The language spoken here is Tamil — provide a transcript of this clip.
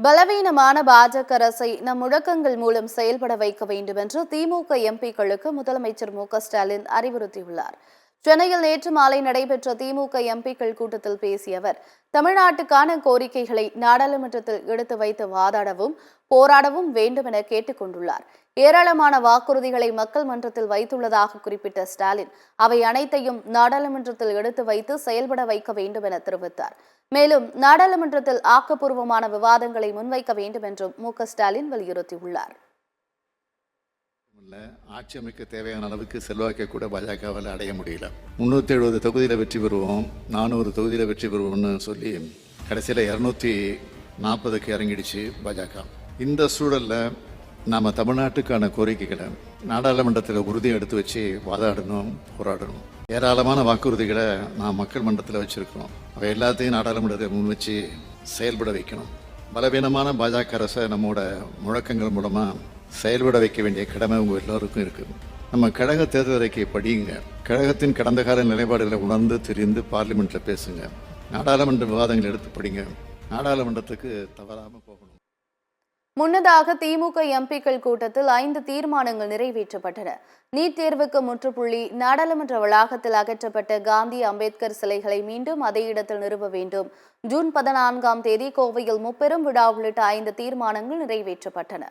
பலவீனமான பாஜக அரசை நம் முழக்கங்கள் மூலம் செயல்பட வைக்க வேண்டும் என்று திமுக எம்பிக்களுக்கு முதலமைச்சர் மு.க.ஸ்டாலின் அறிவுறுத்தியுள்ளார். சென்னையில் நேற்று மாலை நடைபெற்ற திமுக எம்பிக்கள் கூட்டத்தில் பேசிய அவர், தமிழ்நாட்டுக்கான கோரிக்கைகளை நாடாளுமன்றத்தில் எடுத்து வைத்து வாதாடவும் போராடவும் வேண்டும் என கேட்டுக் கொண்டுள்ளார். ஏராளமான வாக்குறுதிகளை மக்கள் மன்றத்தில் வைத்துள்ளதாக குறிப்பிட்ட ஸ்டாலின், அவை அனைத்தையும் நாடாளுமன்றத்தில் எடுத்து வைத்து செயல்பட வைக்க வேண்டும் என தெரிவித்தார். மேலும் நாடாளுமன்றத்தில் ஆக்கப்பூர்வமான விவாதங்களை முன்வைக்க வேண்டும் என்றும் மு.க.ஸ்டாலின் வலியுறுத்தியுள்ளார். ஆட்சி அமைக்க தேவையான அளவுக்கு செல்வாக்கை கூட பாஜகவால் அடைய முடியல. 370 தொகுதியில் வெற்றி பெறுவோம், 400 தொகுதியில் வெற்றி பெறுவோம்னு சொல்லி கடைசியில் 240க்கு இறங்கிடுச்சு பாஜக. இந்த சூழலில் நாம் தமிழ்நாட்டுக்கான கோரிக்கைகளை நாடாளுமன்றத்தில் உறுதியை எடுத்து வச்சு வாதாடணும், போராடணும். ஏராளமான வாக்குறுதிகளை நாம் மக்கள் மன்றத்தில் வச்சுருக்கோம். அவை எல்லாத்தையும் நாடாளுமன்றத்தை முன் வச்சு செயல்பட வைக்கணும். பலவீனமான பாஜக அரசை நம்மோட முழக்கங்கள் மூலமாக செயல்பட வைக்க வேண்டிய கடமை உங்கள் எல்லோருக்கும் இருக்குது. நம்ம கழக தேர்தல் அறிக்கையை படியுங்க. கழகத்தின் கடந்த கால நிலைப்பாடுகளை உணர்ந்து தெரிந்து பார்லிமெண்ட்டில் பேசுங்க. நாடாளுமன்ற விவாதங்கள் எடுத்து படிங்க. நாடாளுமன்றத்துக்கு தவறாமல் போகணும். முன்னதாக திமுக எம்பிக்கள் கூட்டத்தில் 5 தீர்மானங்கள் நிறைவேற்றப்பட்டன. நீட் தேர்வுக்கு முற்றுப்புள்ளி, நாடாளுமன்ற வளாகத்தில் அகற்றப்பட்ட காந்தி, அம்பேத்கர் சிலைகளை மீண்டும் அதே இடத்தில் நிறுவ வேண்டும், ஜூன் 14ஆம் தேதி கோவையில் முப்பெரும் விழா உள்ளிட்ட 5 தீர்மானங்கள் நிறைவேற்றப்பட்டன.